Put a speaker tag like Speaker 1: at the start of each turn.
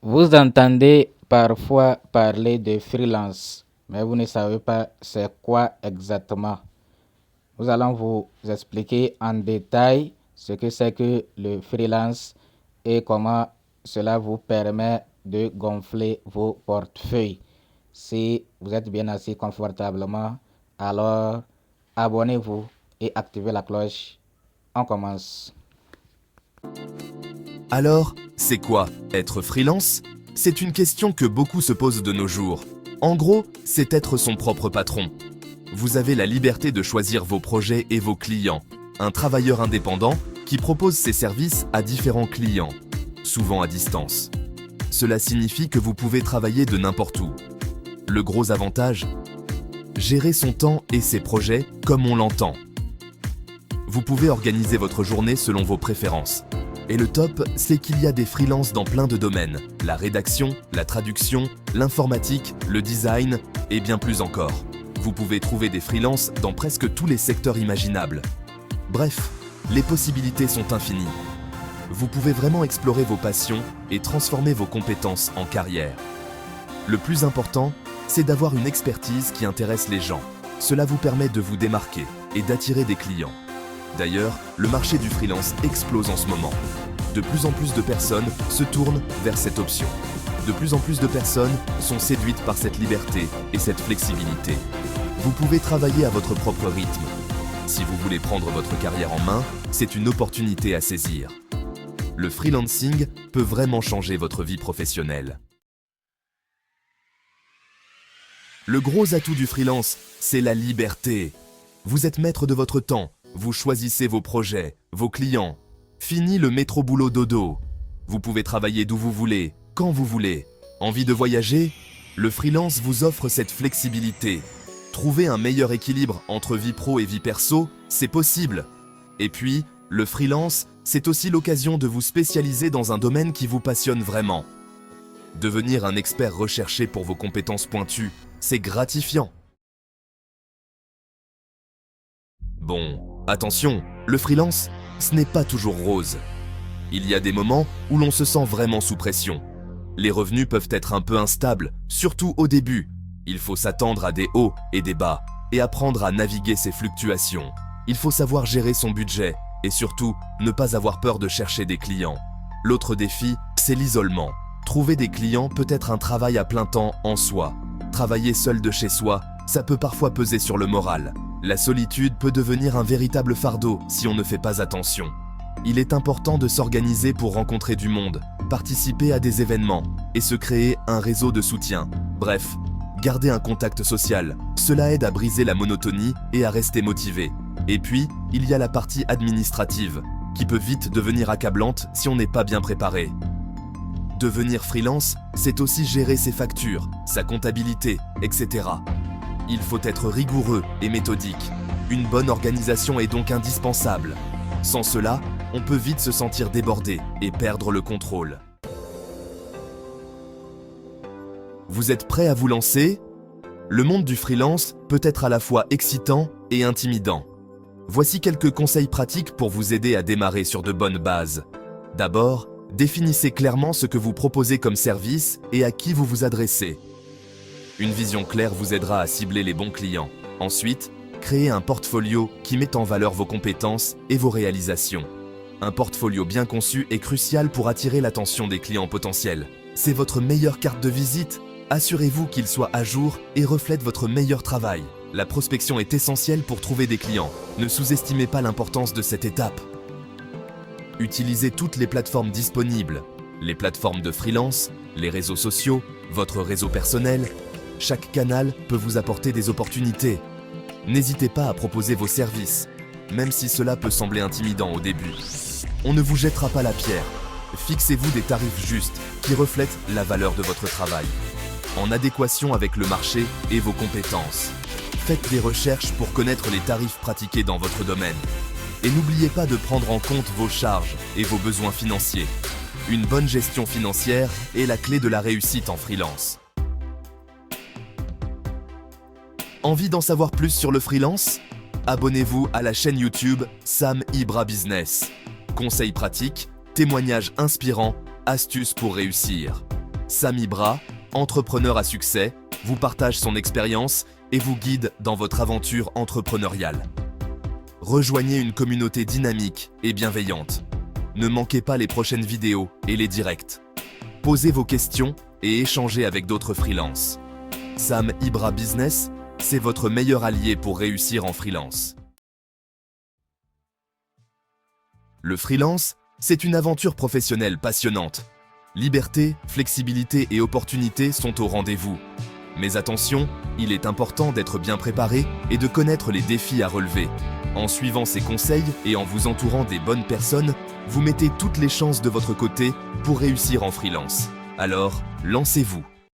Speaker 1: Vous entendez parfois parler de freelance, mais vous ne savez pas c'est quoi exactement. Nous allons vous expliquer en détail ce que c'est que le freelance et comment cela vous permet de gonfler vos portefeuilles. Si vous êtes bien assis confortablement, alors abonnez-vous et activez la cloche. On commence.
Speaker 2: Alors, c'est quoi être freelance? C'est une question que beaucoup se posent de nos jours. En gros, c'est être son propre patron. Vous avez la liberté de choisir vos projets et vos clients. Un travailleur indépendant qui propose ses services à différents clients, souvent à distance. Cela signifie que vous pouvez travailler de n'importe où. Le gros avantage? Gérer son temps et ses projets comme on l'entend. Vous pouvez organiser votre journée selon vos préférences. Et le top, c'est qu'il y a des freelances dans plein de domaines. La rédaction, la traduction, l'informatique, le design et bien plus encore. Vous pouvez trouver des freelances dans presque tous les secteurs imaginables. Bref, les possibilités sont infinies. Vous pouvez vraiment explorer vos passions et transformer vos compétences en carrière. Le plus important, c'est d'avoir une expertise qui intéresse les gens. Cela vous permet de vous démarquer et d'attirer des clients. D'ailleurs, le marché du freelance explose en ce moment. De plus en plus de personnes se tournent vers cette option. De plus en plus de personnes sont séduites par cette liberté et cette flexibilité. Vous pouvez travailler à votre propre rythme. Si vous voulez prendre votre carrière en main, c'est une opportunité à saisir. Le freelancing peut vraiment changer votre vie professionnelle. Le gros atout du freelance, c'est la liberté. Vous êtes maître de votre temps. Vous choisissez vos projets, vos clients. Fini le métro-boulot-dodo. Vous pouvez travailler d'où vous voulez, quand vous voulez. Envie de voyager? Le freelance vous offre cette flexibilité. Trouver un meilleur équilibre entre vie pro et vie perso, c'est possible. Et puis, le freelance, c'est aussi l'occasion de vous spécialiser dans un domaine qui vous passionne vraiment. Devenir un expert recherché pour vos compétences pointues, c'est gratifiant. Bon, attention, le freelance, ce n'est pas toujours rose. Il y a des moments où l'on se sent vraiment sous pression. Les revenus peuvent être un peu instables, surtout au début. Il faut s'attendre à des hauts et des bas et apprendre à naviguer ces fluctuations. Il faut savoir gérer son budget et surtout ne pas avoir peur de chercher des clients. L'autre défi, c'est l'isolement. Trouver des clients peut être un travail à plein temps en soi. Travailler seul de chez soi, ça peut parfois peser sur le moral. La solitude peut devenir un véritable fardeau si on ne fait pas attention. Il est important de s'organiser pour rencontrer du monde, participer à des événements et se créer un réseau de soutien. Bref, garder un contact social, cela aide à briser la monotonie et à rester motivé. Et puis, il y a la partie administrative, qui peut vite devenir accablante si on n'est pas bien préparé. Devenir freelance, c'est aussi gérer ses factures, sa comptabilité, etc. Il faut être rigoureux et méthodique. Une bonne organisation est donc indispensable. Sans cela, on peut vite se sentir débordé et perdre le contrôle. Vous êtes prêt à vous lancer? Le monde du freelance peut être à la fois excitant et intimidant. Voici quelques conseils pratiques pour vous aider à démarrer sur de bonnes bases. D'abord, définissez clairement ce que vous proposez comme service et à qui vous vous adressez. Une vision claire vous aidera à cibler les bons clients. Ensuite, créez un portfolio qui met en valeur vos compétences et vos réalisations. Un portfolio bien conçu est crucial pour attirer l'attention des clients potentiels. C'est votre meilleure carte de visite. Assurez-vous qu'il soit à jour et reflète votre meilleur travail. La prospection est essentielle pour trouver des clients. Ne sous-estimez pas l'importance de cette étape. Utilisez toutes les plateformes disponibles. Les plateformes de freelance, les réseaux sociaux, votre réseau personnel. Chaque canal peut vous apporter des opportunités. N'hésitez pas à proposer vos services, même si cela peut sembler intimidant au début. On ne vous jettera pas la pierre. Fixez-vous des tarifs justes qui reflètent la valeur de votre travail, en adéquation avec le marché et vos compétences. Faites des recherches pour connaître les tarifs pratiqués dans votre domaine. Et n'oubliez pas de prendre en compte vos charges et vos besoins financiers. Une bonne gestion financière est la clé de la réussite en freelance. Envie d'en savoir plus sur le freelance? Abonnez-vous à la chaîne YouTube Sam Ibra Business. Conseils pratiques, témoignages inspirants, astuces pour réussir. Sam Ibra, entrepreneur à succès, vous partage son expérience et vous guide dans votre aventure entrepreneuriale. Rejoignez une communauté dynamique et bienveillante. Ne manquez pas les prochaines vidéos et les directs. Posez vos questions et échangez avec d'autres freelances. Sam Ibra Business, c'est votre meilleur allié pour réussir en freelance. Le freelance, c'est une aventure professionnelle passionnante. Liberté, flexibilité et opportunités sont au rendez-vous. Mais attention, il est important d'être bien préparé et de connaître les défis à relever. En suivant ces conseils et en vous entourant des bonnes personnes, vous mettez toutes les chances de votre côté pour réussir en freelance. Alors, lancez-vous!